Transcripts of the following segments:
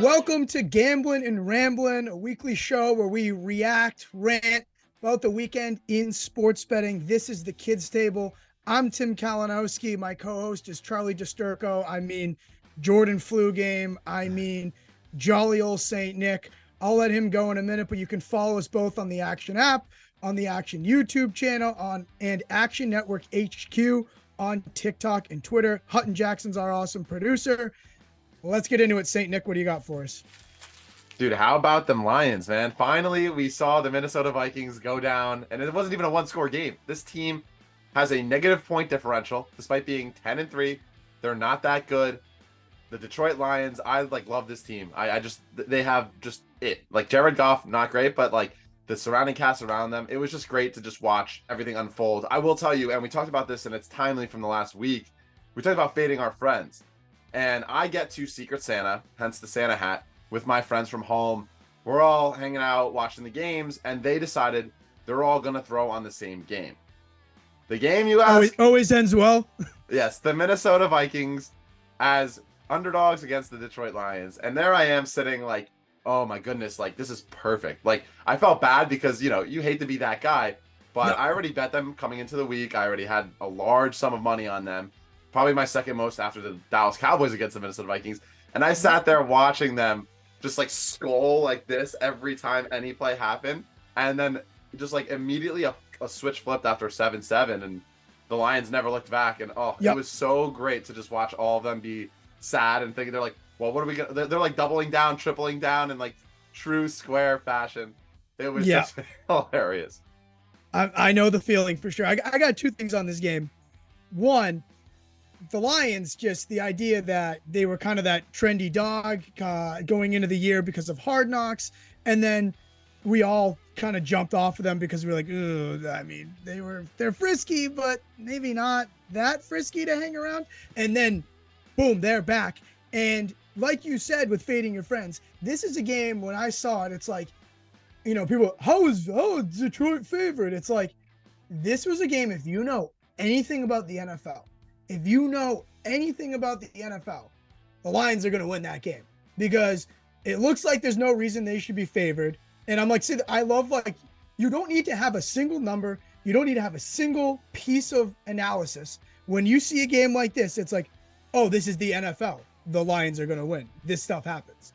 Welcome to Gamblin and Ramblin, a weekly show where we react, rant about the weekend in sports betting. This is the Kids Table. I'm Tim Kalinowski. My co-host is Charlie DiSturco. I mean, Jordan Flu Game. I mean, jolly old Saint Nick. I'll let him go in a minute, but you can follow us both on the Action app, on the Action YouTube channel, and Action Network HQ on TikTok and Twitter. Hutton Jackson's our awesome producer. Let's get into it. Saint Nick, what do you got for us? Dude, how about them Lions, man? Finally, we saw the Minnesota Vikings go down, and it wasn't even a one-score game. This team has a negative point differential, despite being 10-3. They're not that good. The Detroit Lions, I love this team. They have just it. Like, Jared Goff, not great, but like the surrounding cast around them, it was just great to just watch everything unfold. I will tell you, and we talked about this, and it's timely from the last week. We talked about fading our friends. And I get to Secret Santa, hence the Santa hat, with my friends from home. We're all hanging out, watching the games, and they decided they're all going to throw on the same game. The game, you ask? Always ends well. Yes, the Minnesota Vikings as underdogs against the Detroit Lions. And there I am sitting like, oh my goodness, like this is perfect. Like I felt bad because, you hate to be that guy, but I already bet them coming into the week. I already had a large sum of money on them. Probably my second most after the Dallas Cowboys against the Minnesota Vikings. And I sat there watching them just like skull like this every time any play happened. And then just like immediately a switch flipped after 7-7 and the Lions never looked back. And it was so great to just watch all of them be sad and thinking they're like, well, what are we going to, they're like doubling down, tripling down in like true square fashion. It was just hilarious. I know the feeling for sure. I got two things on this game. One, the Lions, just the idea that they were kind of that trendy dog going into the year because of Hard Knocks. And then we all kind of jumped off of them because we were like, I mean, they're frisky, but maybe not that frisky to hang around. And then boom, they're back. And like you said, with fading your friends, this is a game when I saw it, it's like, people, how is Detroit favorite? It's like, this was a game. If you know anything about the NFL, the Lions are going to win that game because it looks like there's no reason they should be favored. And I'm like, I love, like, you don't need to have a single number. You don't need to have a single piece of analysis. When you see a game like this, it's like, oh, this is the NFL. The Lions are going to win. This stuff happens.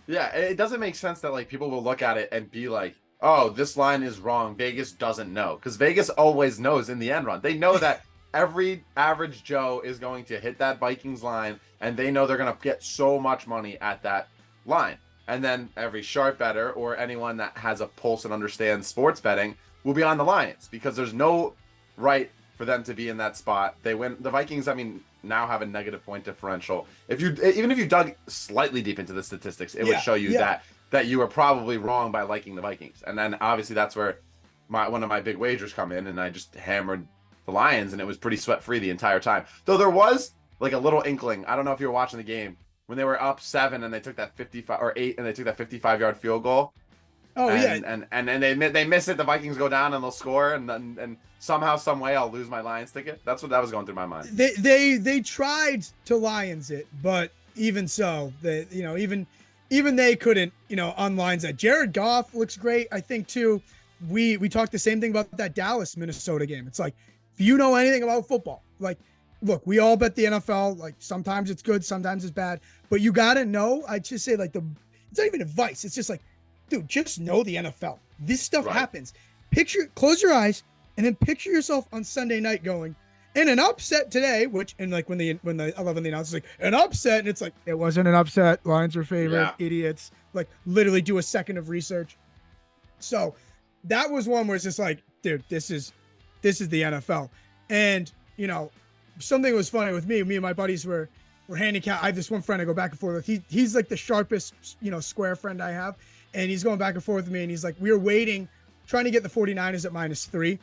Yeah, it doesn't make sense that like people will look at it and be like, oh, this line is wrong. Vegas doesn't know. Because Vegas always knows in the end run. They know that every average Joe is going to hit that Vikings line, and they know they're going to get so much money at that line. And then every sharp bettor or anyone that has a pulse and understands sports betting will be on the Lions because there's no right for them to be in that spot. They win. The Vikings, now have a negative point differential. Even if you dug slightly deep into the statistics, it would show you that you were probably wrong by liking the Vikings. And then obviously that's where one of my big wagers come in, and I just hammered the Lions, and it was pretty sweat-free the entire time. Though there was like a little inkling. I don't know if you were watching the game when they were up 7 and they took that 55 or 8 and they took that 55-yard field goal. And they miss it. The Vikings go down and they'll score, and somehow, some way, I'll lose my Lions ticket. That's what that was going through my mind. They tried to Lions it, but even so, even they couldn't unlines that. Jared Goff looks great. I think too. We talked the same thing about that Dallas Minnesota game. It's like, if you know anything about football, like, look, we all bet the NFL. Like, sometimes it's good, sometimes it's bad, but you gotta know. I just say like it's not even advice. It's just like, dude, just know the NFL. This stuff happens. Close your eyes, and then picture yourself on Sunday night going in an upset today, when the 11 announcers like an upset, and it's like, it wasn't an upset. Lions are favorite. Idiots. Like, literally do a second of research. So that was one where it's just like, dude, this is the NFL. And something was funny with me and my buddies were handicapped. I have this one friend I go back and forth with. He's like the sharpest, square friend I have. And he's going back and forth with me. And he's like, we were waiting, trying to get the 49ers at -3.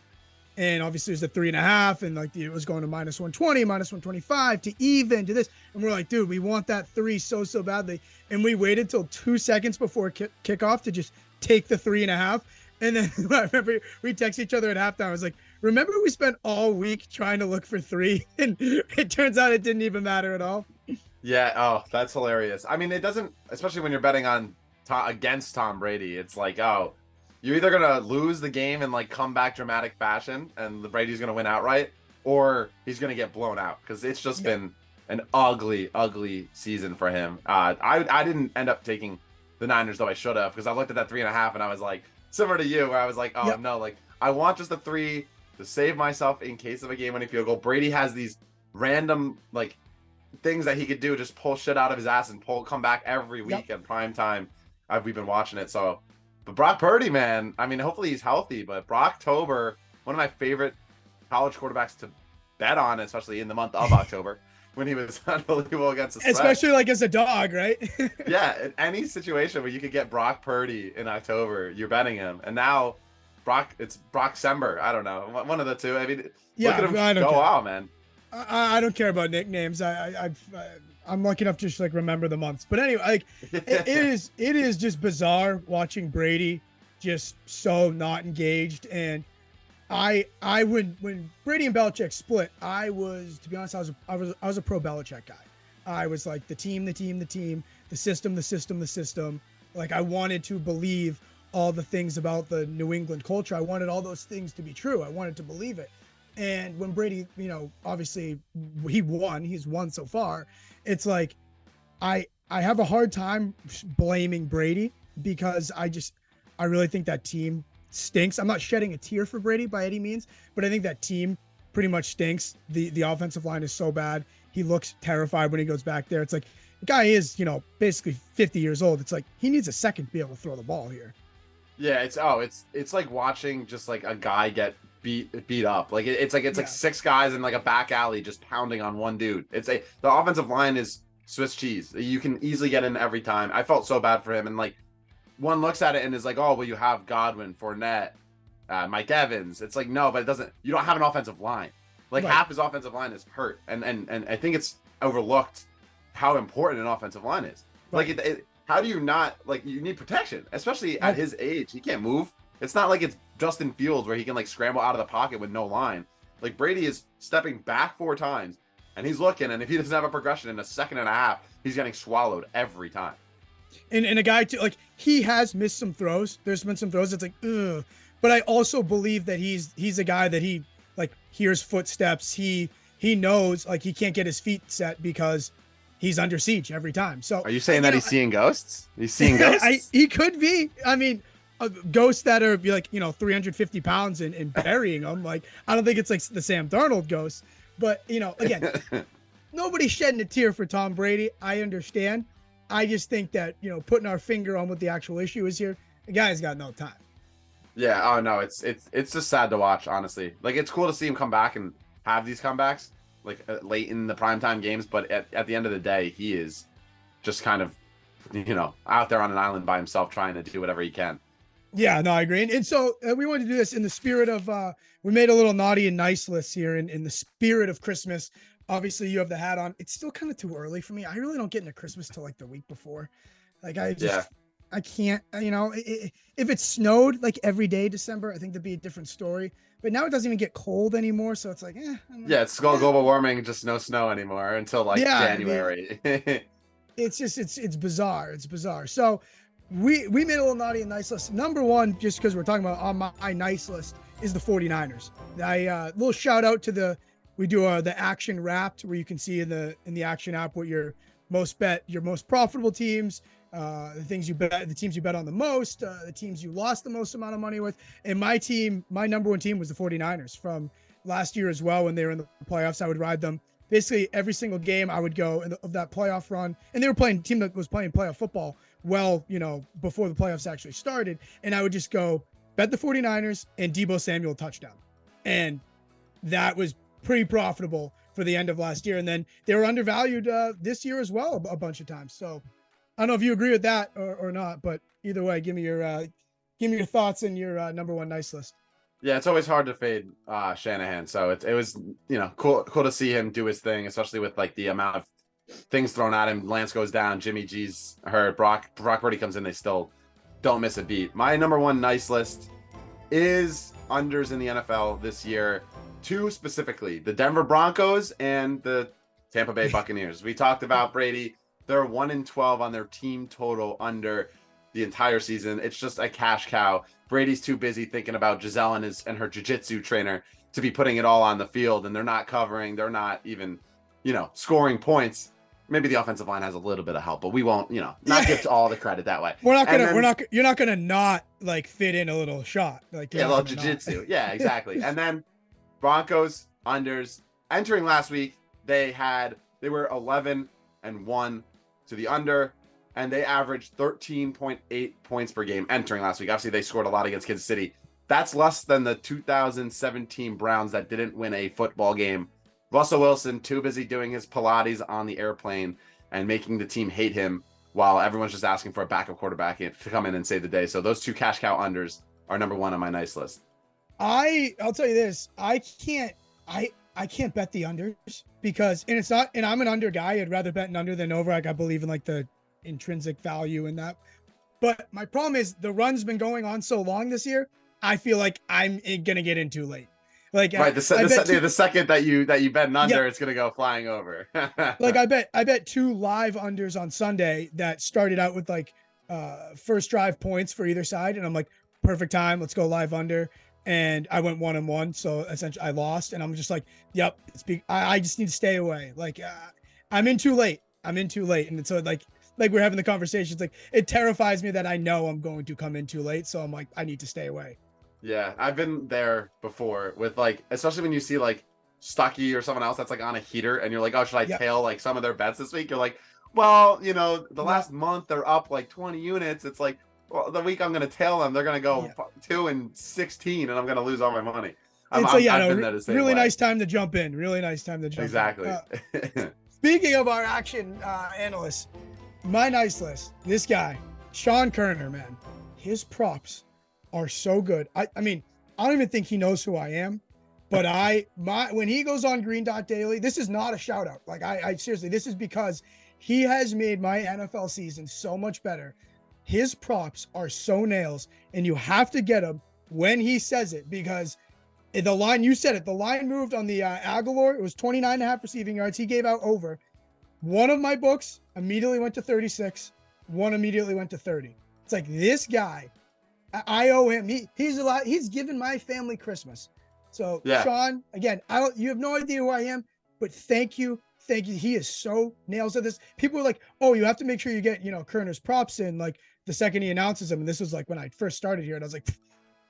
And obviously it was a 3.5. And like, it was going to -120, -125 to even to this. And we're like, dude, we want that 3 so badly. And we waited till 2 seconds before kickoff to just take the 3.5. And then I remember we text each other at halftime. I was like, remember we spent all week trying to look for 3 and it turns out it didn't even matter at all. Yeah. Oh, that's hilarious. I mean, it doesn't, especially when you're betting on against Tom Brady. It's like, oh, you're either gonna lose the game in like comeback dramatic fashion, and the Brady's gonna win outright, or he's gonna get blown out because it's just been an ugly, ugly season for him. I didn't end up taking the Niners, though I should have, because I looked at that 3.5 and I was like, similar to you, where I was like, oh no, like I want just a 3 to save myself in case of a game-winning field goal. Brady has these random like things that he could do, just pull shit out of his ass and come back every week at prime time. We've been watching it. So, but Brock Purdy, man, I mean, hopefully he's healthy, but Brocktober, one of my favorite college quarterbacks to bet on, especially in the month of October when he was unbelievable against the spread. Especially like as a dog, right? Yeah, in any situation where you could get Brock Purdy in October, you're betting him. And now it's Brocksember. I don't know, one of the two. I mean, look at him go out, man. I don't care about nicknames. I'm lucky enough to just like remember the months. But anyway, like it is just bizarre watching Brady just so not engaged. And when Brady and Belichick split, to be honest, I was a pro Belichick guy. I was like the team, the system. Like I wanted to believe all the things about the New England culture. I wanted all those things to be true. I wanted to believe it. And when Brady, obviously he won, he's won so far. It's like, I have a hard time blaming Brady because I really think that team stinks. I'm not shedding a tear for Brady by any means, but I think that team pretty much stinks. The offensive line is so bad. He looks terrified when he goes back there. It's like the guy is, basically 50 years old. It's like he needs a second to be able to throw the ball here. Yeah, it's like watching just like a guy get beat up. Like it's like 6 guys in like a back alley just pounding on one dude. The offensive line is Swiss cheese. You can easily get in every time. I felt so bad for him, and like one looks at it and is like, oh well, you have Godwin, Fournette, Mike Evans. It's like, no, but you don't have an offensive line. Like half his offensive line is hurt, and I think it's overlooked how important an offensive line is. Like how do you not, like, you need protection, especially at his age. He can't move. It's not like it's Justin Fields where he can like scramble out of the pocket with no line. Like Brady is stepping back 4 times and he's looking, and if he doesn't have a progression in a second and a half, he's getting swallowed every time. And a guy too, like he has missed some throws. There's been some throws that's like, ugh. But I also believe that he's a guy that he like hears footsteps. He knows like he can't get his feet set because he's under siege every time. So are you saying that he's seeing ghosts? He's seeing ghosts? He could be. I mean, ghosts that are like 350 pounds and burying them. Like I don't think it's like the Sam Darnold ghost, but again, nobody's shedding a tear for Tom Brady. I understand. I just think that putting our finger on what the actual issue is here, the guy's got no time. Yeah. Oh no, it's just sad to watch, honestly. Like it's cool to see him come back and have these comebacks like late in the primetime games, but at the end of the day, he is just kind of out there on an island by himself trying to do whatever he can. Yeah, no, I agree. And so we wanted to do this in the spirit of, we made a little naughty and nice list here in the spirit of Christmas. Obviously you have the hat on. It's still kind of too early for me. I really don't get into Christmas till like the week before. Like I can't, if it snowed like every day December, I think that'd be a different story. But now it doesn't even get cold anymore. So it's like, yeah, it's global warming, just no snow anymore until like January. I mean, it's bizarre. It's bizarre. So we made a little naughty and nice list. Number one, just because we're talking about on my nice list, is the 49ers. Little shout out to we do the action wrapped, where you can see in the action app what your most profitable teams, the teams you bet on the most, the teams you lost the most amount of money with. And my number one team was the 49ers from last year as well. When they were in the playoffs, I would ride them basically every single game. I would go of that playoff run, and they were playing a team that was playing playoff football before the playoffs actually started. And I would just go bet the 49ers and Deebo Samuel touchdown. And that was pretty profitable for the end of last year. And then they were undervalued this year as well a bunch of times. So I don't know if you agree with that or not, but either way, give me your thoughts and your number one nice list. Yeah, it's always hard to fade Shanahan. So it was cool to see him do his thing, especially with like the amount of things thrown at him. Lance goes down, Jimmy G's hurt, Brock Purdy comes in, they still don't miss a beat. My number one nice list is unders in the NFL this year. Two specifically, the Denver Broncos and the Tampa Bay Buccaneers. We talked about Brady. They're 1-12 on their team total under the entire season. It's just a cash cow. Brady's too busy thinking about Giselle and her jiu-jitsu trainer to be putting it all on the field, and they're not covering. They're not even, scoring points. Maybe the offensive line has a little bit of help, but we won't, not give all the credit that way. You're not gonna not like fit in a little shot. Like a little jiu-jitsu. Yeah, exactly. And then Broncos unders entering last week, they were 11-1 to the under, and they averaged 13.8 points per game entering last week. Obviously, they scored a lot against Kansas City. That's less than the 2017 Browns that didn't win a football game. Russell Wilson, too busy doing his Pilates on the airplane and making the team hate him while everyone's just asking for a backup quarterback to come in and save the day. So those two cash cow unders are number one on my nice list. I'll tell you this. I can't bet the unders because, and I'm an under guy. I'd rather bet an under than over. Like, I believe in like the intrinsic value in that. But my problem is the run's been going on so long this year. I feel like I'm going to get in too late. Like, right, the second that you bet an under, it's gonna go flying over. Like I bet two live unders on Sunday that started out with like first drive points for either side, and I'm like, perfect time, let's go live under. And I went 1-1, so essentially I lost, and I'm just like, yep, I just need to stay away. Like I'm in too late, and so like we're having the conversation. It's like it terrifies me that I know I'm going to come in too late, so I'm like, I need to stay away. Yeah, I've been there before with like, especially when you see like Stuckey or someone else that's like on a heater and you're like, oh, should I tail like some of their bets this week? You're like, well, the last month they're up like 20 units. It's like, well, the week I'm going to tail them, they're going to go 2-16 and I'm going to lose all my money. I've been there the same way. Nice time to jump in. Really nice time to jump exactly. in. Speaking of our action analysts, my nice list, this guy, Sean Kerner, man, his props are so good. I mean, I don't even think he knows who I am, but when he goes on Green Dot Daily, this is not a shout out. Like I seriously, this is because he has made my NFL season so much better. His props are so nails, and you have to get him when he says it, because the line, you said it, the line moved on the Aguilar. It was 29.5 receiving yards. He gave out over. One of my books immediately went to 36. One immediately went to 30. It's like, this guy, I owe him. He's given my family Christmas. So yeah. Sean, again, you have no idea who I am, but thank you. He is so nails at this. People are like, oh, you have to make sure you get, Kerner's props in like the second he announces them. And this was like when I first started here, and I was like,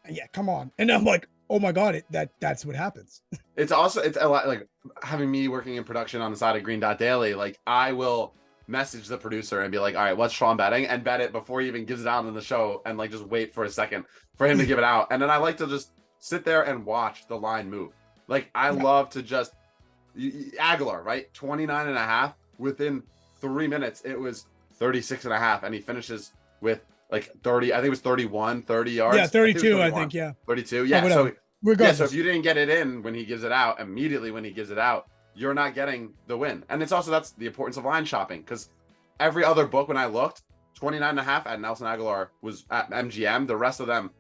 yeah, come on. And I'm like, oh my God, that's what happens. It's a lot like having me working in production on the side of Green Dot Daily. Like, I will message the producer and be like, all right, what's Sean betting? And bet it before he even gives it out on the show, and like just wait for a second for him to give it out. And then I like to just sit there and watch the line move. Like, I love to just Aguilar, right? 29.5. Within 3 minutes, it was 36.5, and he finishes with like 30. I think it was 30 yards. Yeah, 32. I think. Yeah, 32. Yeah. So if you didn't get it in when he gives it out, immediately when he gives it out, you're not getting the win. And it's also, that's the importance of line shopping, because every other book, when I looked, 29.5 at Nelson Aguilar was at MGM. The rest of them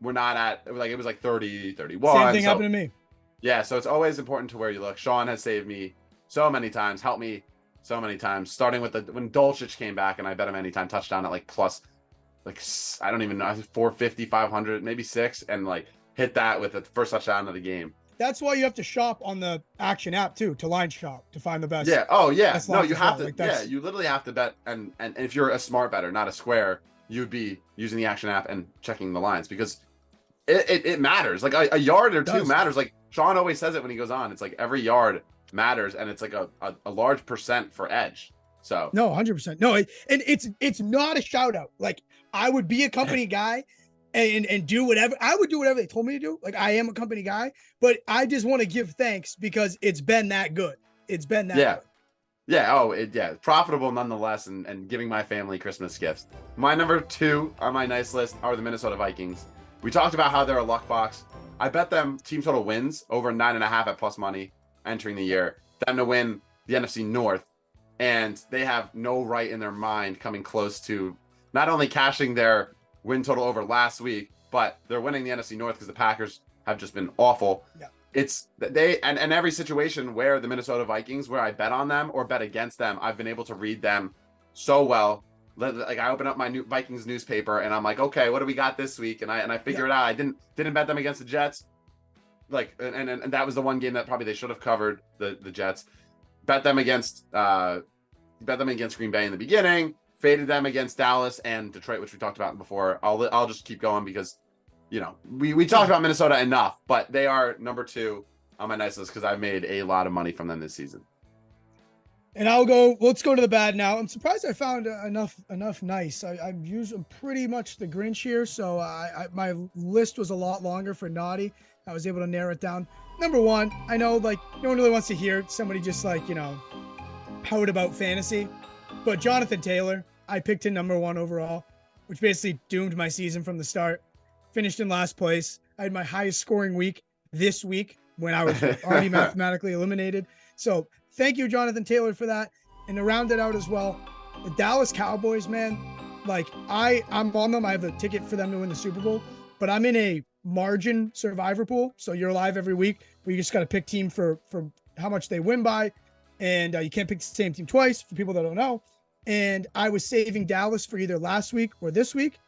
were not at, it was like 30, 31. Same thing happened to me. Yeah, so it's always important to where you look. Sean has saved me so many times, helped me so many times, starting with when Dolchich came back and I bet him anytime touchdown at like plus, like, I don't even know, 450, 500, maybe 6, and like hit that with the first touchdown of the game. That's why you have to shop on the Action app too, to line shop, to find the best. Yeah. Oh yeah. No, you have to. Like, you literally have to bet. And if you're a smart bettor, not a square, you'd be using the Action app and checking the lines, because it matters. Like a yard or two matters. Like Sean always says it when he goes on. It's like every yard matters, and it's like a large percent for edge. So no, 100%. No, and it's not a shout out. Like, I would be a company guy and do whatever. I would do whatever they told me to do. Like, I am a company guy, but I just want to give thanks because it's been that good. It's been that good. Yeah. Oh, profitable nonetheless, and giving my family Christmas gifts. My number 2 on my nice list are the Minnesota Vikings. We talked about how they're a luck box. I bet them team total wins over 9.5 at plus money entering the year. Them to win the NFC North, and they have no right in their mind coming close to not only cashing their win total over last week, but they're winning the NFC North because the Packers have just been awful. Yeah. It's they and every situation where the Minnesota Vikings, where I bet on them or bet against them, I've been able to read them so well. Like I open up my new Vikings newspaper and I'm like, okay, what do we got this week? And I figure it out. I didn't bet them against the Jets. Like and that was the one game that probably they should have covered, the Jets. Bet them against Green Bay in the beginning. Faded them against Dallas and Detroit, which we talked about before. I'll just keep going because, you know, we talked about Minnesota enough, but they are number 2 on my nice list because I've made a lot of money from them this season. And let's go to the bad now. I'm surprised I found enough nice. I'm pretty much the Grinch here, so my list was a lot longer for naughty. I was able to narrow it down. Number 1, I know like no one really wants to hear somebody just like, you know, pout about fantasy, but Jonathan Taylor, I picked him number 1 overall, which basically doomed my season from the start. Finished in last place. I had my highest scoring week this week when I was already mathematically eliminated. So thank you, Jonathan Taylor, for that. And to round it out as well, the Dallas Cowboys, man, like I'm on them. I have a ticket for them to win the Super Bowl, but I'm in a margin survivor pool. So you're live every week where you just got to pick team for how much they win by. And you can't pick the same team twice for people that don't know. And I was saving Dallas for either last week or this week,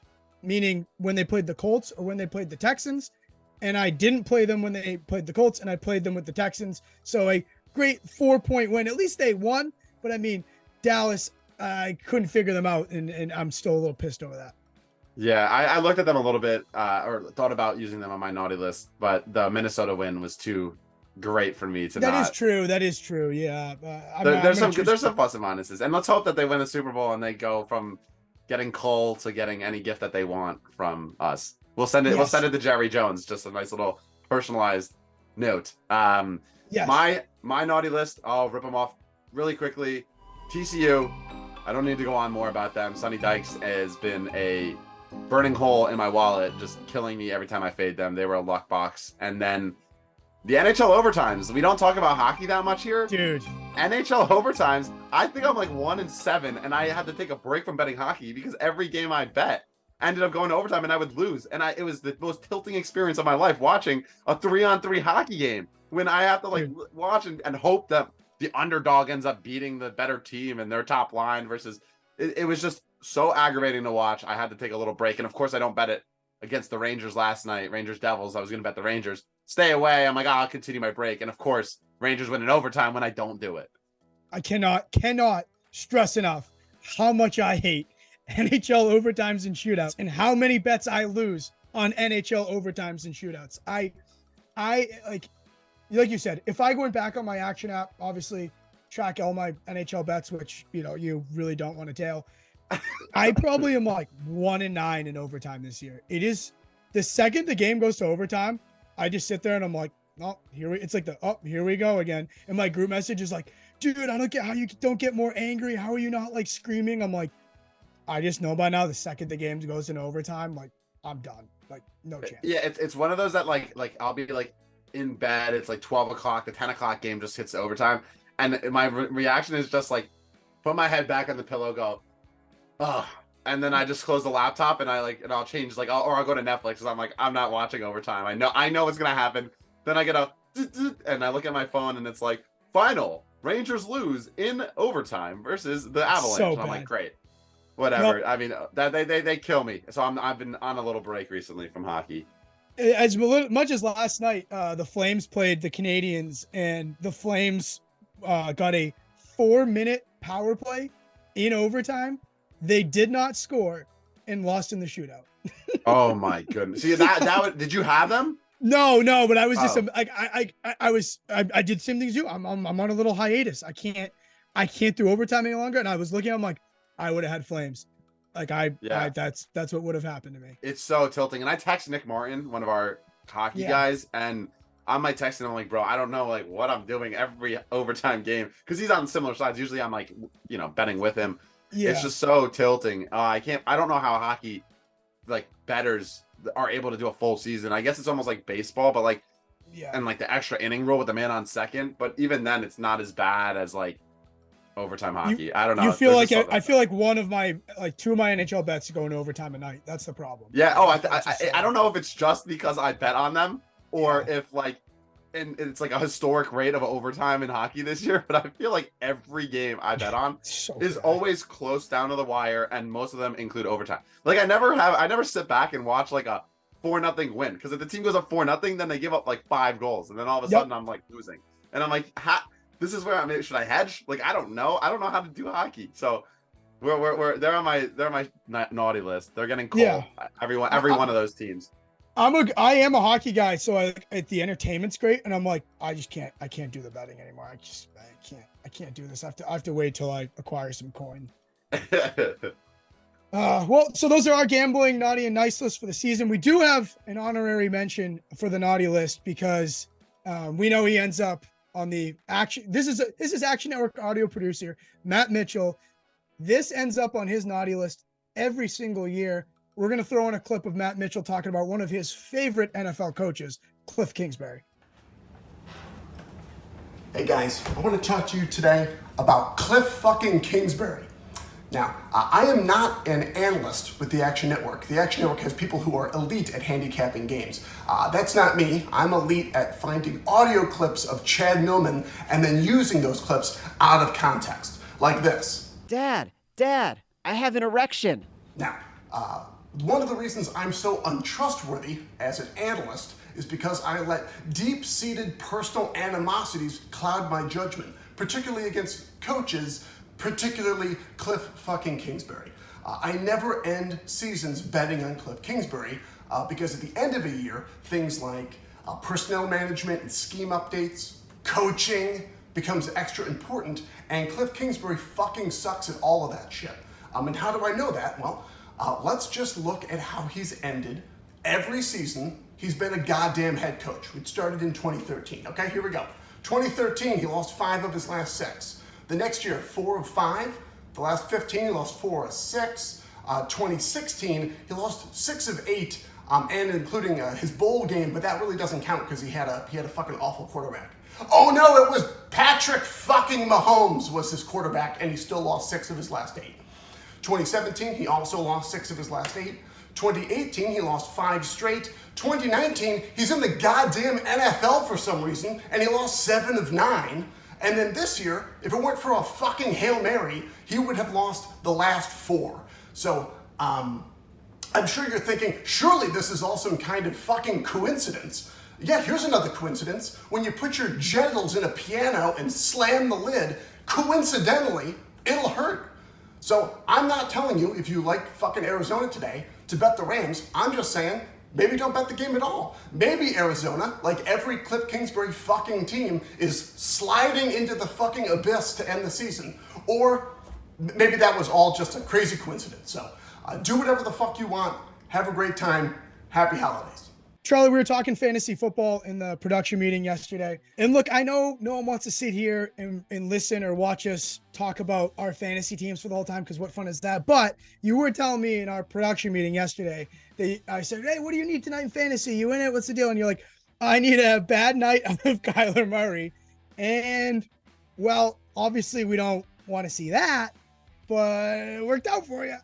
meaning when they played the Colts or when they played the Texans. And I didn't play them when they played the Colts, and I played them with the Texans. So a great 4-point win. At least they won. But I mean, Dallas, I couldn't figure them out, and I'm still a little pissed over that. Yeah, I looked at them a little bit, or thought about using them on my naughty list, but the Minnesota win was too great for me to That not. That is true. Yeah. There's some plus and minuses, and let's hope that they win the Super Bowl and they go from getting Cole to getting any gift that they want from us. We'll send it. Yes. We'll send it to Jerry Jones. Just a nice little personalized note. Yes. My naughty list. I'll rip them off really quickly. TCU. I don't need to go on more about them. Sonny Dykes has been a burning hole in my wallet, just killing me every time I fade them. They were a luck box. And then the NHL overtimes. We don't talk about hockey that much here. Dude. NHL overtimes. I think I'm like 1-7, and I had to take a break from betting hockey because every game I bet ended up going to overtime and I would lose. And it was the most tilting experience of my life watching a 3-on-3 hockey game when I have to like watch and hope that the underdog ends up beating the better team and their top line versus it was just so aggravating to watch. I had to take a little break. And of course I don't bet it against the Rangers last night, Rangers Devils. I was going to bet the Rangers. Stay away. I'm like, I'll continue my break. And of course, Rangers win in overtime when I don't do it. I cannot stress enough how much I hate NHL overtimes and shootouts and how many bets I lose on NHL overtimes and shootouts. I like you said, if I went back on my action app, obviously track all my NHL bets, which, you know, you really don't want to tail. I probably am like 1-9 in overtime this year. It is the second the game goes to overtime, I just sit there and I'm like, oh, here we go again. And my group message is like, dude, I don't get how you don't get more angry. How are you not like screaming? I'm like, I just know by now the second the game goes into overtime, like I'm done. Like no chance. Yeah, it's one of those that like I'll be like in bed. It's like 12 o'clock. The 10 o'clock game just hits overtime, and my reaction is just like put my head back on the pillow, go, oh, and then I just close the laptop and I'll change I'll go to Netflix because I'm like I'm not watching overtime. I know what's gonna happen. Then I get a and I look at my phone and it's like final Rangers lose in overtime versus the Avalanche. So and I'm like great. Whatever. Nope. I mean, that they kill me. So I've been on a little break recently from hockey. As much as last night, the Flames played the Canadiens, and the Flames got a 4-minute power play in overtime. They did not score and lost in the shootout. Oh my goodness! See that did you have them? No, but I was just I did the same thing as you. I'm on a little hiatus. I can't do overtime any longer. And I was looking, I'm like, I would have had Flames. That's what would have happened to me. It's so tilting. And I text Nick Martin, one of our hockey guys, and I'm like texting him like, bro, I don't know like what I'm doing every overtime game because he's on similar sides. Usually I'm like, you know, betting with him. Yeah. It's just so tilting. I don't know how hockey like bettors are able to do a full season. I guess it's almost like baseball, but like and like the extra inning rule with the man on second. But even then, it's not as bad as like overtime hockey. I don't know. You feel There's like just something I about feel like one of my two of my NHL bets go into overtime at night. That's the problem. Yeah. Oh, I don't know So if it's just because I bet on them or if like, and it's like a historic rate of overtime in hockey this year. But I feel like every game I bet on so is bad. always close down to the wire, and most of them include overtime. Like I never sit back and watch like a 4-0 win, because if the team goes up 4-0, then they give up like 5 goals, and then all of a sudden I'm like losing, and I'm like, this is where I'm. Should I hedge? Like I don't know how to do hockey, so. They're on my naughty list. They're getting cold. Yeah. Every one of those teams. I am a hockey guy, so the entertainment's great, and I'm like, I can't do the betting anymore. I can't do this. I have to wait till I acquire some coin. Well, so those are our gambling naughty and nice list for the season. We do have an honorary mention for the naughty list because we know he ends up on the action. This is Action Network audio producer Matt Mitchell. This ends up on his naughty list every single year. We're going to throw in a clip of Matt Mitchell talking about one of his favorite NFL coaches, Kliff Kingsbury. Hey guys, I want to talk to you today about Kliff fucking Kingsbury. Now, I am not an analyst with the Action Network. The Action Network has people who are elite at handicapping games. That's not me. I'm elite at finding audio clips of Chad Millman and then using those clips out of context, like this. Dad, I have an erection. Now, one of the reasons I'm so untrustworthy as an analyst is because I let deep-seated personal animosities cloud my judgment, particularly against coaches, particularly Kliff fucking Kingsbury. I never end seasons betting on Kliff Kingsbury because at the end of a year, things like personnel management and scheme updates, coaching becomes extra important, and Kliff Kingsbury fucking sucks at all of that shit. And how do I know that? Well, let's just look at how he's ended every season he's been a goddamn head coach. It started in 2013. Okay, here we go. 2013, he lost 5 of his last 6. The next year, 4 of 5. The last 15, he lost 4 of 6. 2016, he lost 6 of 8, and including his bowl game, but that really doesn't count because he had a fucking awful quarterback. Oh no, it was Patrick fucking Mahomes was his quarterback, and he still lost 6 of his last 8. 2017, he also lost 6 of his last 8. 2018, he lost 5 straight. 2019, he's in the goddamn NFL for some reason, and he lost 7 of 9. And then this year, if it weren't for a fucking Hail Mary, he would have lost the last 4. So, I'm sure you're thinking, surely this is all some kind of fucking coincidence. Yeah, here's another coincidence. When you put your genitals in a piano and slam the lid, coincidentally, it'll hurt. So I'm not telling you, if you like fucking Arizona today, to bet the Rams. I'm just saying, maybe don't bet the game at all. Maybe Arizona, like every Kliff Kingsbury fucking team, is sliding into the fucking abyss to end the season. Or maybe that was all just a crazy coincidence. So do whatever the fuck you want. Have a great time. Happy holidays. Charlie, we were talking fantasy football in the production meeting yesterday. And look, I know no one wants to sit here and listen or watch us talk about our fantasy teams for the whole time, because what fun is that? But you were telling me in our production meeting yesterday that I said, hey, what do you need tonight in fantasy? You in it? What's the deal? And you're like, I need a bad night of Kyler Murray. And, well, obviously we don't want to see that, but it worked out for you.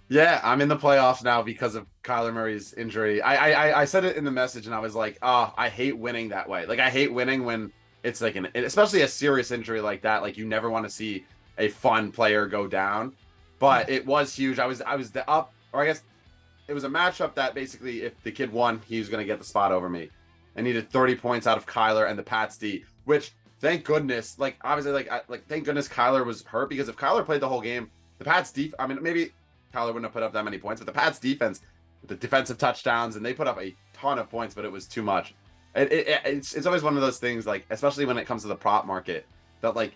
Yeah, I'm in the playoffs now because of Kyler Murray's injury. I said it in the message, and I was like, oh, I hate winning that way. Like, I hate winning when it's like especially a serious injury like that. Like, you never want to see a fun player go down. But it was huge. I was up, or I guess it was a matchup that basically, if the kid won, he was going to get the spot over me. I needed 30 points out of Kyler and the Pats D, which thank goodness, like obviously, thank goodness Kyler was hurt, because if Kyler played the whole game, the Pats D, I mean, maybe Kyler wouldn't have put up that many points, but the Pats defense, the defensive touchdowns, and they put up a ton of points, but it was too much. It's always one of those things, like, especially when it comes to the prop market, that like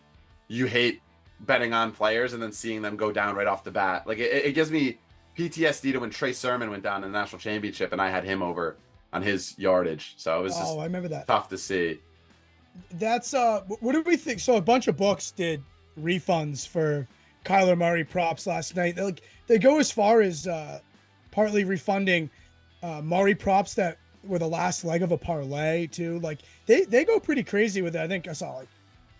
you hate betting on players and then seeing them go down right off the bat. Like it gives me PTSD to when Trey Sermon went down in the national championship and I had him over on his yardage. So it was just I remember that. tough to see. That's what do we think? So a bunch of books did refunds for Kyler Murray props last night. They go as far as partly refunding Murray props that were the last leg of a parlay too. Like they go pretty crazy with it. I think I saw like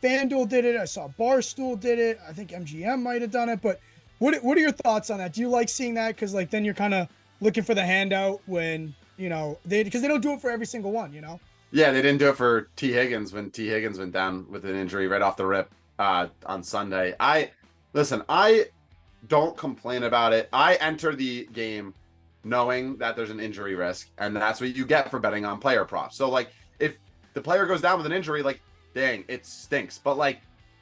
FanDuel did it. I saw Barstool did it. I think MGM might have done it. But what are your thoughts on that? Do you like seeing that? Because like then you're kind of looking for the handout when because they don't do it for every single one. Yeah, they didn't do it for T. Higgins when T. Higgins went down with an injury right off the rip on Sunday. I don't complain about it. I enter the game knowing that there's an injury risk, and that's what you get for betting on player props. So like if the player goes down with an injury, like dang, it stinks. But like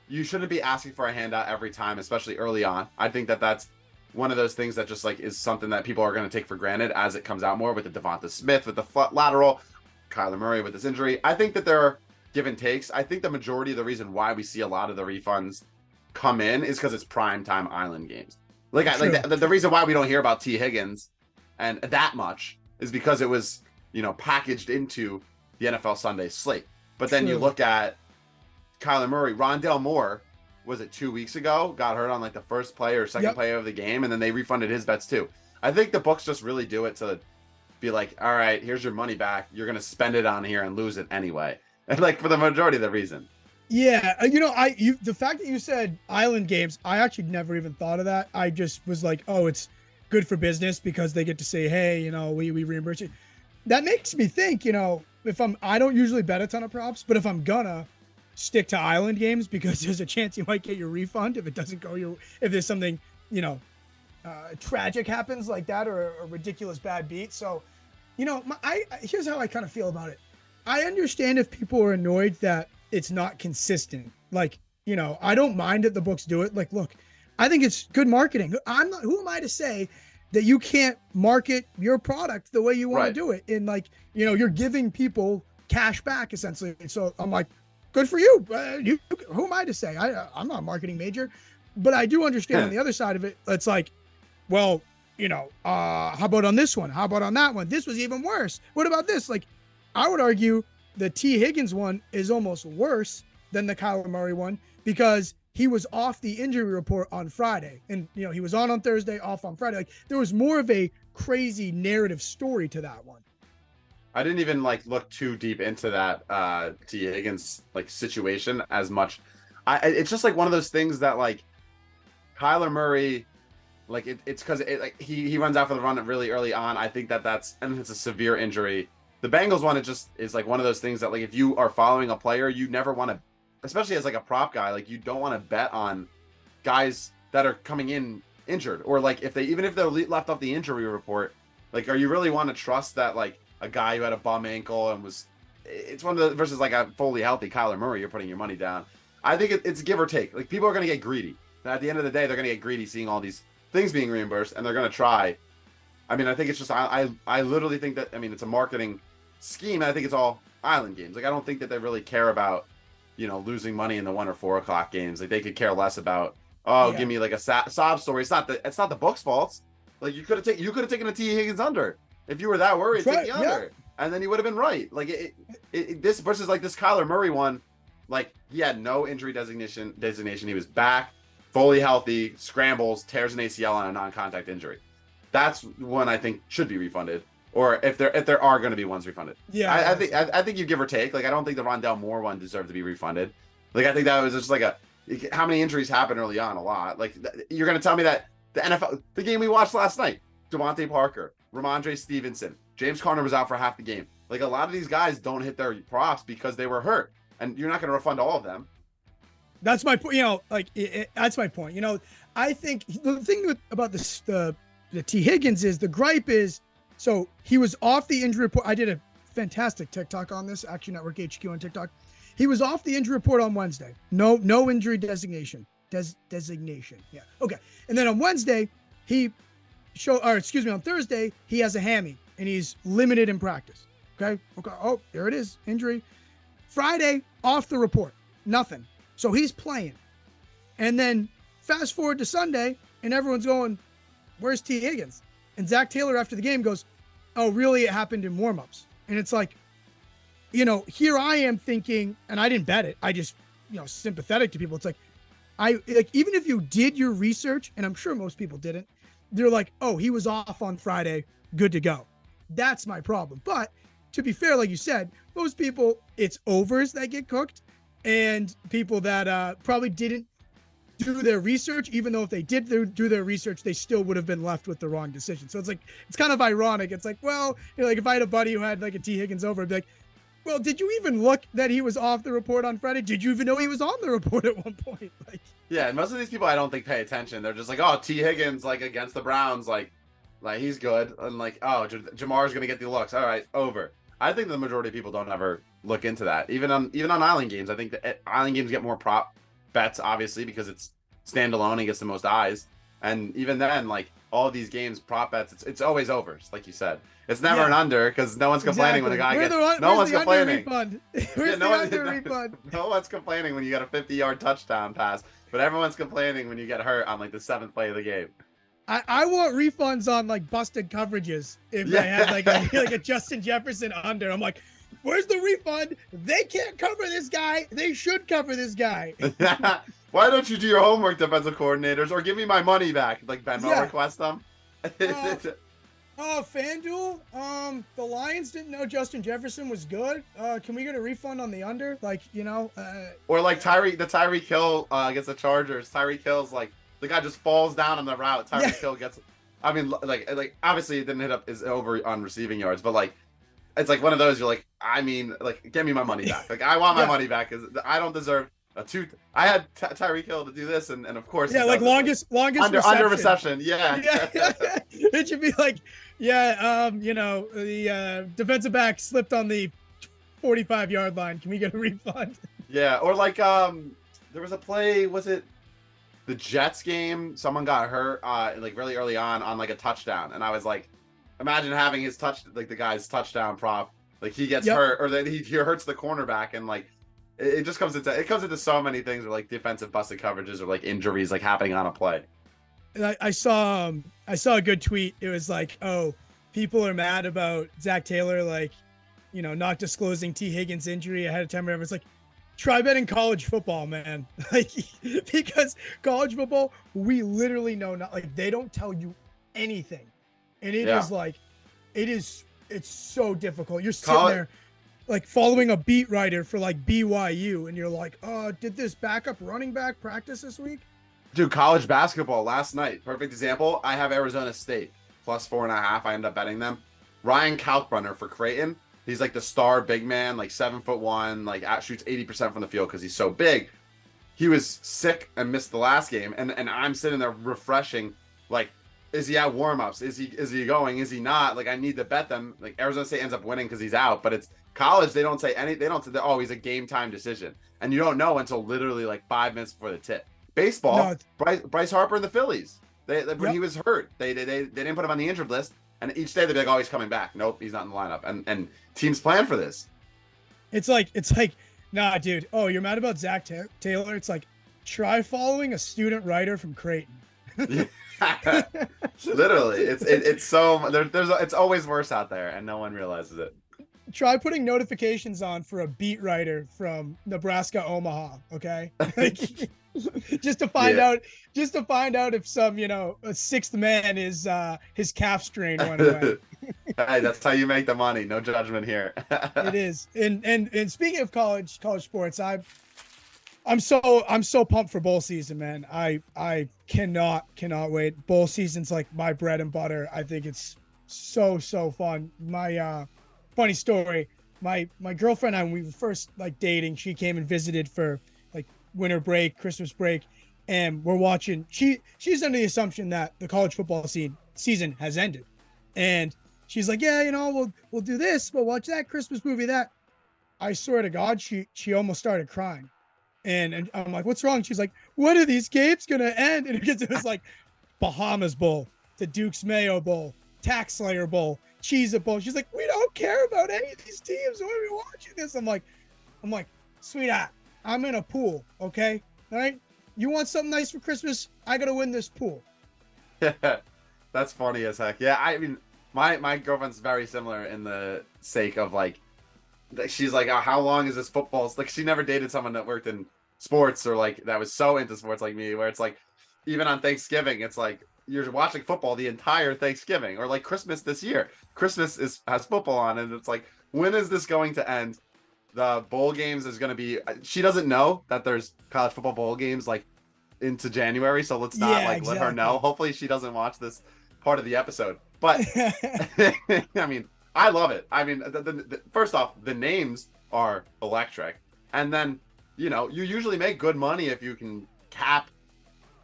you shouldn't be asking for a handout every time, especially early on. I think that that's one of those things that just like is something that people are going to take for granted as it comes out more with the Devonta Smith, with the lateral, Kyler Murray with this injury. I think that there are give and takes. I think the majority of the reason why we see a lot of the refunds come in is because it's primetime island games. Like the reason why we don't hear about T. Higgins and that much is because it was, packaged into the NFL Sunday slate. But then you look at Kyler Murray, Rondale Moore, was it 2 weeks ago? Got hurt on like the first play or second play of the game, and then they refunded his bets too. I think the books just really do it to be like, all right, here's your money back. You're gonna spend it on here and lose it anyway. And like for the majority of the reason. Yeah, the fact that you said island games, I actually never even thought of that. I just was like, oh, it's good for business because they get to say, hey, we reimburse you. That makes me think, I don't usually bet a ton of props, but if I'm gonna stick to island games because there's a chance you might get your refund if it doesn't go if there's something, tragic happens like that or a ridiculous bad beat. So, here's how I kind of feel about it. I understand if people are annoyed that it's not consistent. Like, I don't mind that the books do it. Like, look, I think it's good marketing. Who am I to say that you can't market your product the way you want to do it? And like, you're giving people cash back essentially. So I'm like, good for you. Who am I to say? I'm not a marketing major, but I do understand on the other side of it. It's like, well, how about on this one? How about on that one? This was even worse. What about this? Like, I would argue the T. Higgins one is almost worse than the Kyler Murray one because he was off the injury report on Friday. And, he was on Thursday, off on Friday. Like, there was more of a crazy narrative story to that one. I didn't even look too deep into that T. Higgins situation as much. It's just one of those things that Kyler Murray, it's because he runs out for the run really early on. I think and it's a severe injury. The Bengals one, it just is one of those things that if you are following a player, you never want to, especially as a prop guy, you don't want to bet on guys that are coming in injured or if they're left off the injury report. Are you really want to trust that a guy who had a bum ankle and it's one of the versus a fully healthy Kyler Murray, you're putting your money down. I think it's give or take. People are going to get greedy. And at the end of the day, they're going to get greedy seeing all these things being reimbursed and they're going to try. I mean, I think it's just, I literally think that, it's a marketing scheme. I think it's all island games. I don't think that they really care about, losing money in the 1 or 4 o'clock games. They could care less about, give me a sob story. It's not the book's fault. You could have taken a T. Higgins under. If you were that worried, take the under, and then you would have been right. This versus this Kyler Murray one, he had no injury designation. He was back, fully healthy, scrambles, tears an ACL on a non-contact injury. That's one I think should be refunded, or if there are going to be ones refunded. Yeah, I think you give or take. I don't think the Rondale Moore one deserved to be refunded. I think that was just how many injuries happened early on? A lot. You're going to tell me that the NFL, the game we watched last night, Devontae Parker, Ramondre Stevenson, James Conner was out for half the game. A lot of these guys don't hit their props because they were hurt, and you're not going to refund all of them. That's my point. That's my point. I think the thing about the T. Higgins is the gripe is, so he was off the injury report. I did a fantastic TikTok on this, Action Network HQ on TikTok. He was off the injury report on Wednesday. No injury designation. Designation. Yeah. Okay. And then on Wednesday, on Thursday, he has a hammy and he's limited in practice. Okay. Oh, there it is. Injury. Friday, off the report. Nothing. So he's playing. And then fast forward to Sunday and everyone's going, where's T. Higgins? And Zach Taylor after the game goes, oh, really? It happened in warmups. And it's here I am thinking, and I didn't bet it. I just, sympathetic to people. It's even if you did your research, and I'm sure most people didn't, they're like, oh, he was off on Friday, good to go. That's my problem. But to be fair, like you said, most people, it's overs that get cooked. and people that probably didn't do their research, even though if they did do their research, they still would have been left with the wrong decision. So it's like, it's kind of ironic. It's like, well, like if I had a buddy who had like a T. Higgins over, I'd be like, well, did you even look that he was off the report on Friday? Did you even know he was on the report at one point? Like, yeah, and most of these people I don't think pay attention. They're just like, oh, T. Higgins like against the Browns, like he's good, and like, oh, Jamar's gonna get the looks. All right, over. I think the majority of people don't ever look into that. Even on island games, I think the island games get more prop bets, obviously, because it's standalone and gets the most eyes. And even then, like all of these games, prop bets, it's always overs, like you said. It's never an under because no one's complaining when a guy gets. No one's complaining. Where's the under refund? No one's complaining when you got a 50-yard touchdown pass, but everyone's complaining when you get hurt on like the 7th play of the game. I want refunds on like busted coverages if they had like a Justin Jefferson under. I'm like, where's the refund? They can't cover this guy. They should cover this guy. Why don't you do your homework, defensive coordinators, or give me my money back? Like Venmo request them. FanDuel. The Lions didn't know Justin Jefferson was good. Can we get a refund on the under? Like, or like Tyreek Hill against the Chargers. Tyreek Hill's like the guy just falls down on the route. Tyreek Hill gets. I mean, like obviously it didn't hit up is over on receiving yards, but like it's like one of those. You're like, I mean, like get me my money back. Like I want my money back because I don't deserve a tooth. I had Tyreek Hill to do this, and of course, like longest under reception. Yeah. It should be like, the defensive back slipped on the 45-yard line. Can we get a refund? Yeah, or like there was a play. Was it the Jets game? Someone got hurt like really early on like a touchdown, and I was like, imagine having his the guy's touchdown prop, like he gets hurt, or that he hurts the cornerback, and like. It just comes into so many things, or like defensive busted coverages, or like injuries like happening on a play. And I saw a good tweet. It was like, oh, people are mad about Zach Taylor, like, not disclosing T. Higgins' injury ahead of time. Whatever. It's like, try betting college football, man. Like, because college football, we literally know not like they don't tell you anything, and it is like, it's so difficult. You're sitting there. Like following a beat writer for like BYU, and you're like, oh, did this backup running back practice this week? Dude, college basketball last night. Perfect example. I have Arizona State plus 4.5. I end up betting them. Ryan Kalkbrenner for Creighton. He's like the star big man, like 7'1", like shoots 80% from the field because he's so big. He was sick and missed the last game, and I'm sitting there refreshing, like, is he at warmups? Is he going? Is he not? Like, I need to bet them. Like Arizona State ends up winning because he's out, but it's college. They don't say any. They don't say, oh, he's a game time decision, and you don't know until literally like 5 minutes before the tip. Baseball, Bryce Harper and the Phillies. When he was hurt, they didn't put him on the injured list, and each day they'd be like, oh, he's coming back. Nope, he's not in the lineup, and teams plan for this. It's like, nah, dude. Oh, you're mad about Zach Taylor? It's like, try following a student writer from Creighton. Literally, it's so there's it's always worse out there, and no one realizes it. Try putting notifications on for a beat writer from Nebraska, Omaha. Okay, like, just to find out if some a sixth man is his calf strain went away. Hey, that's how you make the money. No judgment here. It is. And speaking of college sports, I'm so pumped for bowl season, man. I cannot wait. Bowl season's like my bread and butter. I think it's so fun. My funny story, my girlfriend and I, when we were first like dating, she came and visited for like winter break, Christmas break, and we're watching. She's under the assumption that the college football season has ended, and she's like, yeah, we'll do this, we'll watch that Christmas movie. That, I swear to God, she almost started crying. And I'm like, what's wrong? She's like, when are these games going to end? And it was like Bahamas Bowl, the Duke's Mayo Bowl, Tax Slayer Bowl, Cheez-It Bowl. She's like, we don't care about any of these teams. Why are we watching this? I'm like, sweetheart, I'm in a pool, okay? All right? You want something nice for Christmas? I got to win this pool. That's funny as heck. Yeah, I mean, my girlfriend's very similar in the sake of like, she's like, oh, how long is this football? Like, she never dated someone that worked in sports or like that was so into sports like me, where it's like, even on Thanksgiving, it's like you're watching football the entire Thanksgiving, or like Christmas this year. Christmas has football on, and it's like, when is this going to end? the bowl games is going to be. She doesn't know that there's college football bowl games like into January, so let's not let her know. Hopefully, she doesn't watch this part of the episode. But I mean, I love it. I mean, first off, the names are electric, and then you usually make good money if you can cap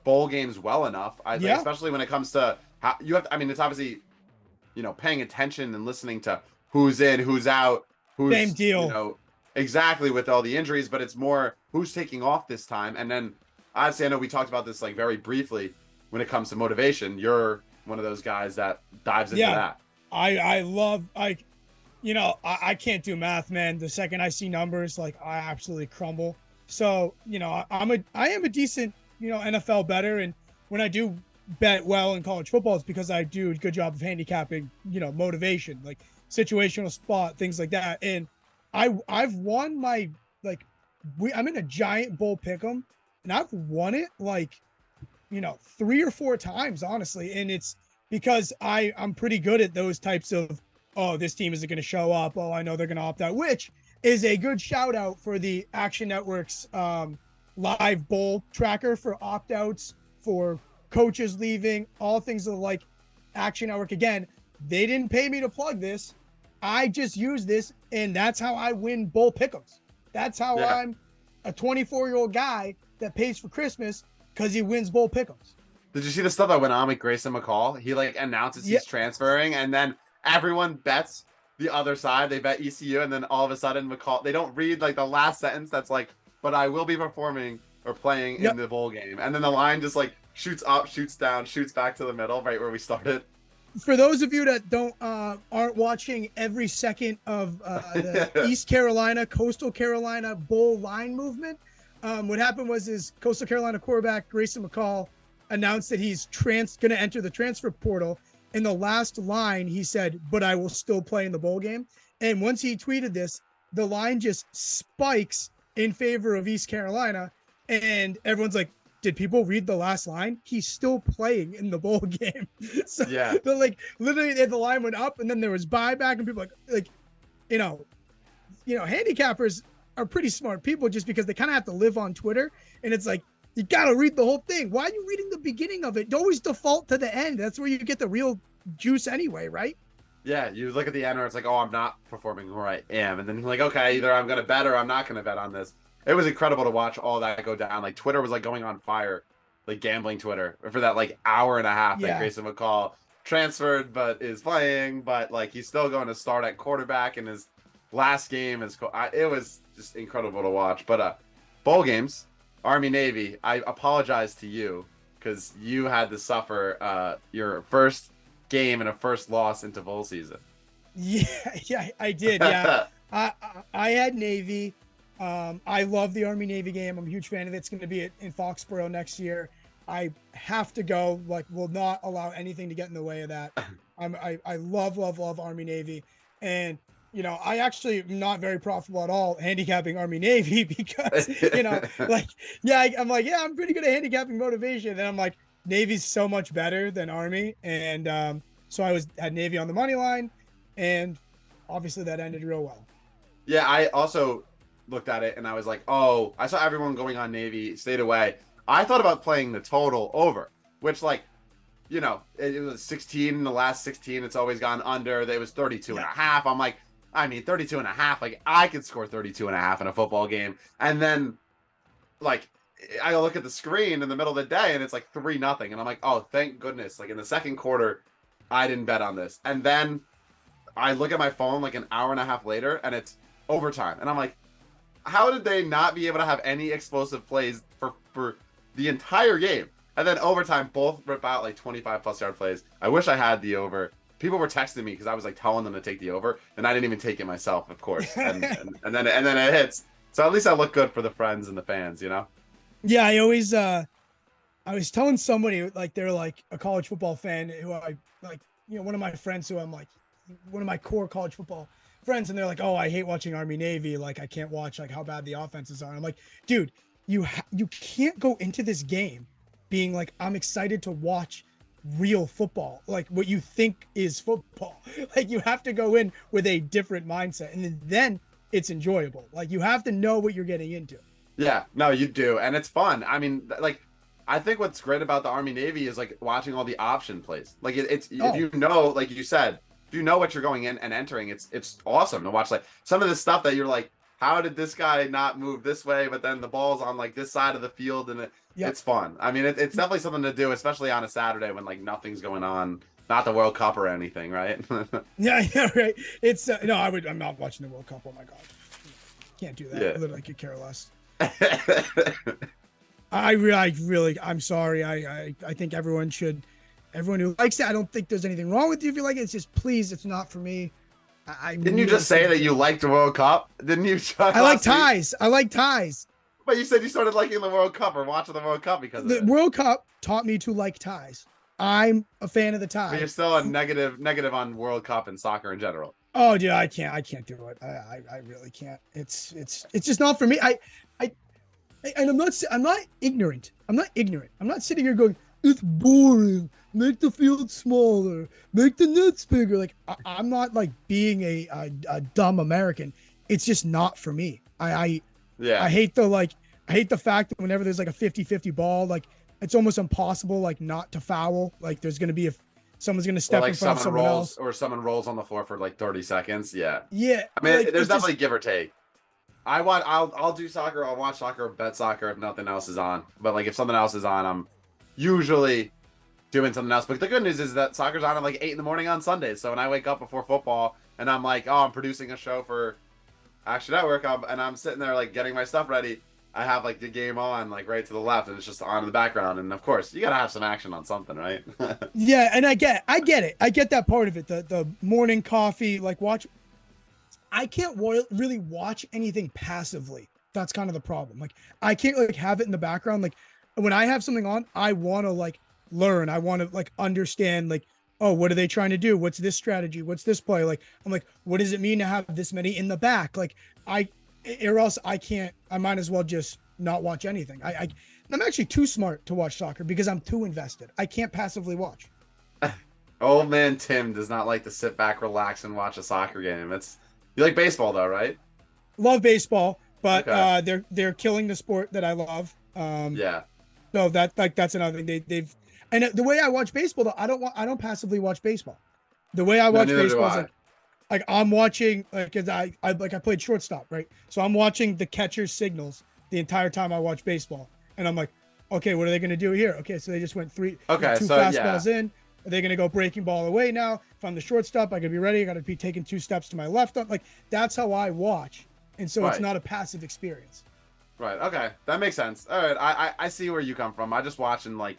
bowl games well enough. I think, especially when it comes to how you have. I mean, it's obviously paying attention and listening to who's in, who's out, who's same deal. Exactly with all the injuries, but it's more who's taking off this time. And then obviously, I know we talked about this like very briefly when it comes to motivation. You're one of those guys that dives into that. I can't do math, man. The second I see numbers, like I absolutely crumble. So, I am a decent, NFL bettor. And when I do bet well in college football, it's because I do a good job of handicapping, motivation, like situational spot, things like that. And I've won my, I'm in a giant bowl pick'em, and I've won it 3 or 4 times, honestly. And it's because I'm pretty good at those types of, oh, this team isn't going to show up. Oh, I know they're going to opt out, which is a good shout out for the Action Network's live bowl tracker for opt-outs, for coaches leaving, all things of like Action Network. Again, they didn't pay me to plug this. I just use this, and that's how I win bowl pick'ems. That's how I'm a 24-year-old guy that pays for Christmas because he wins bowl pick'ems. Did you see the stuff that went on with Grayson McCall? He announces he's transferring, and then everyone bets the other side. They bet ECU, and then all of a sudden McCall, they don't read the last sentence that's but I will be performing or playing in the bowl game. And then the line just shoots up, shoots down, shoots back to the middle, right where we started. For those of you that aren't watching every second of the East Carolina, Coastal Carolina bowl line movement, what happened was Coastal Carolina quarterback Grayson McCall announced that he's going to enter the transfer portal. In the last line, he said, "But I will still play in the bowl game." And once he tweeted this, the line just spikes in favor of East Carolina, and everyone's like, did people read the last line? He's still playing in the bowl game. So literally the line went up, and then there was buyback, and people handicappers are pretty smart people just because they kind of have to live on Twitter, and it's you got to read the whole thing. Why are you reading the beginning of it? Always default to the end. That's where you get the real juice anyway, right? Yeah, you look at the end where it's oh, I'm not performing where I am. And then you're okay, either I'm going to bet or I'm not going to bet on this. It was incredible to watch all that go down. Twitter was going on fire, gambling Twitter for that hour and a half that Grayson McCall transferred but is playing, but he's still going to start at quarterback in his last game. It was just incredible to watch. But bowl games, Army Navy, I apologize to you because you had to suffer your first game and a first loss into bowl season. Yeah, I did. Yeah, I had Navy. I love the Army Navy game. I'm a huge fan of it. It's going to be in Foxborough next year. I have to go. Will not allow anything to get in the way of that. I love Army Navy, and I actually am not very profitable at all handicapping Army Navy because I'm pretty good at handicapping motivation. And I'm Navy's so much better than Army, and so I had Navy on the money line, and obviously that ended real well. Yeah, I also looked at it and I was oh, I saw everyone going on Navy, stayed away. I thought about playing the total over, which it was 16 in the last 16. It's always gone under. It was 32 and a half. I'm 32 and a half. I could score 32 and a half in a football game. And then I look at the screen in the middle of the day and it's 3-0. And I'm oh, thank goodness. In the second quarter, I didn't bet on this. And then I look at my phone an hour and a half later and it's overtime. And I'm how did they not be able to have any explosive plays for the entire game? And then overtime, both rip out 25+ yard plays. I wish I had the over. People were texting me because I was telling them to take the over, and I didn't even take it myself, of course. And then it hits. So at least I look good for the friends and the fans, Yeah, I always I was telling somebody they're a college football fan who I one of my friends who I'm one of my core college football friends, and they're oh, I hate watching Army Navy. I can't watch how bad the offenses are. I'm dude, you can't go into this game being I'm excited to watch real football, what you think is football. You have to go in with a different mindset, and then it's enjoyable. Like you have to know what you're getting into. Yeah, no, you do, and it's fun. I mean, like, I think what's great about the Army Navy is like watching all the option plays. Like it's if you know, like you said, if you know what you're going in and entering, it's awesome to watch. Like some of the stuff that you're like, how did this guy not move this way, but then the ball's on like this side of the field, and it's fun. I mean, it's definitely something to do, especially on a Saturday when like nothing's going on, not the World Cup or anything, right? Yeah, right. It's no, I'm not watching the World Cup. Oh my god, can't do that. Yeah. I literally could care less. I'm sorry. I think everyone who likes it, I don't think there's anything wrong with you if you like it. It's just, please, it's not for me. Didn't you just say that you liked the World Cup? Didn't you? I like ties. I like ties. But you said you started liking the World Cup or watching the World Cup because the World Cup taught me to like ties. I'm a fan of the ties. But you're still a negative on World Cup and soccer in general. Oh, dude, I can't do it. I really can't. It's just not for me. And I'm not ignorant. I'm not sitting here going, it's boring. Make the field smaller. Make the nets bigger. Like I'm not like being a dumb American. It's just not for me. I hate the fact that whenever there's like a 50-50 ball, like it's almost impossible like not to foul. Like there's gonna be someone's gonna step in front of someone else, or someone rolls on the floor for like 30 seconds. Yeah. Yeah. I mean, like, there's definitely give or take. I'll do soccer. I'll watch soccer, bet soccer if nothing else is on. But like if something else is on, I'm usually doing something else. But the good news is that soccer's on at like 8 in the morning on Sundays. So when I wake up before football and I'm like, oh, I'm producing a show for Action Network, and I'm sitting there like getting my stuff ready, I have like the game on like right to the left, and it's just on in the background. And of course, you gotta have some action on something, right? Yeah, and I get it. I get that part of it. The morning coffee, like watch. I can't really watch anything passively. That's kind of the problem. Like I can't like have it in the background. Like when I have something on, I want to like learn. I want to like understand like, oh, what are they trying to do? What's this strategy? What's this play? Like, I'm like, what does it mean to have this many in the back? Like or else I might as well just not watch anything. I'm actually too smart to watch soccer because I'm too invested. I can't passively watch. Old man Tim does not like to sit back, relax, and watch a soccer game. You like baseball though, right? Love baseball, but Okay. they're killing the sport that I love. Yeah. So that's another thing. They've and the way I watch baseball though, I don't passively watch baseball. The way I watch baseball is like I'm watching because I played shortstop, right? So I'm watching the catcher's signals the entire time I watch baseball, and I'm like, okay, what are they going to do here? Okay, so they just went two fastballs in. Are they going to go breaking ball away now? If I'm the shortstop, I got to be ready. I got to be taking 2 steps to my left. Like that's how I watch, and so it's not a passive experience. Right. Okay, that makes sense. All right, I see where you come from. I just watching like.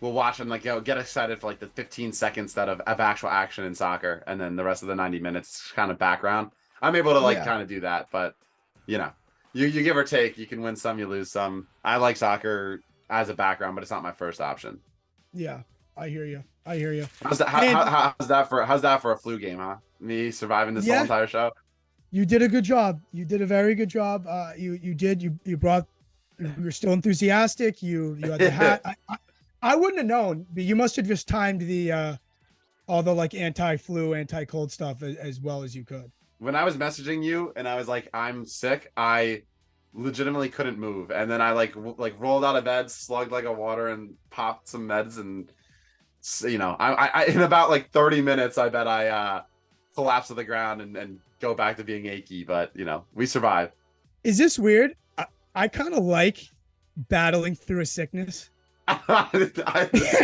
We'll watch and like get excited for like the 15 seconds of actual action in soccer, and then the rest of the 90 minutes kind of background. I'm able to kind of do that, but you give or take. You can win some, you lose some. I like soccer as a background, but it's not my first option. Yeah, I hear you. How's that for a flu game, huh? Me surviving this whole entire show. You did a good job. You did a very good job. You were still enthusiastic. You had the hat. I wouldn't have known, but you must have just timed the all the like anti-flu, anti-cold stuff as well as you could. When I was messaging you and I was like, I'm sick, I legitimately couldn't move, and then I like rolled out of bed, slugged like a water, and popped some meds, and I in about like 30 minutes, I bet I collapse to the ground and go back to being achy, but we survived. Is this weird? I kind of like battling through a sickness. I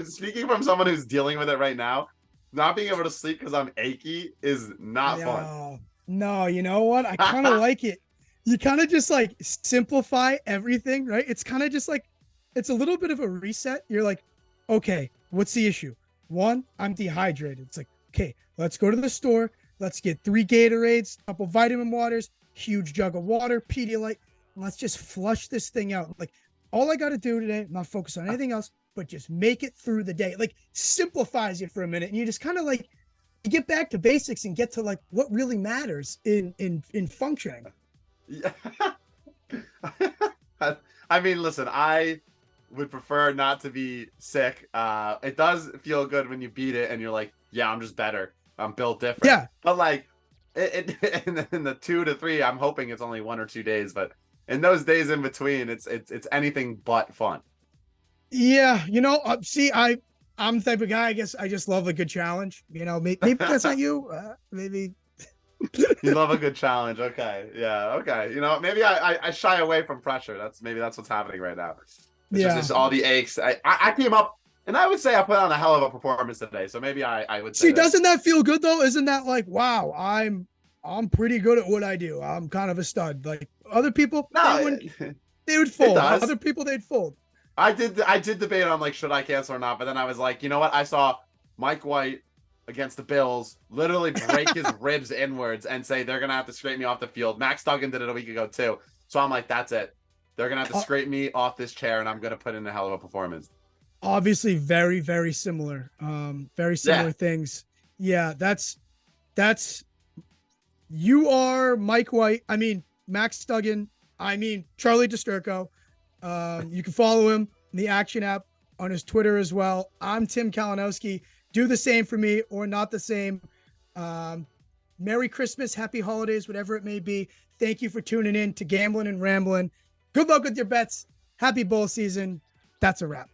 speaking from someone who's dealing with it right now, not being able to sleep because I'm achy is not fun. No, you know what? I kind of like it. You kind of just like simplify everything, right? It's kind of just like, it's a little bit of a reset. You're like, okay, what's the issue? 1, I'm dehydrated. It's like, okay, let's go to the store. Let's get 3 Gatorades, a couple vitamin waters, huge jug of water, Pedialyte. Let's just flush this thing out. Like all I got to do today, not focus on anything else, but just make it through the day. Like simplifies it for a minute. And you just kind of like, you get back to basics and get to like what really matters in functioning. Yeah. I mean, listen, I would prefer not to be sick. It does feel good when you beat it and you're like, yeah, I'm just better. I'm built different. Yeah. But like in the 2 to 3, I'm hoping it's only 1 or 2 days, but in those days in between, it's anything but fun. Yeah, see, I'm the type of guy. I guess I just love a good challenge. Maybe that's not you. Maybe You love a good challenge. Okay, yeah, okay. Maybe I shy away from pressure. That's what's happening right now. It's just all the aches. I came up, and I would say I put on a hell of a performance today. So maybe I would say see. Doesn't that feel good though? Isn't that like, wow, I'm pretty good at what I do. I'm kind of a stud. Like other people, no, they would fold. does. Other people, they'd fold. I did debate on like, should I cancel or not? But then I was like, you know what? I saw Mike White against the Bills literally break his ribs inwards and say they're gonna have to scrape me off the field. Max Duggan did it a week ago too. So I'm like, that's it. They're gonna have to scrape me off this chair, and I'm gonna put in a hell of a performance. Obviously, very, very similar. Very similar things. Yeah, that's you are Mike White. I mean, Max Duggan. I mean, Charlie DiSturco. You can follow him in the Action app on his Twitter as well. I'm Tim Kalinowski. Do the same for me or not the same. Merry Christmas, happy holidays, whatever it may be. Thank you for tuning in to Gamblin and Ramblin. Good luck with your bets. Happy bowl season. That's a wrap.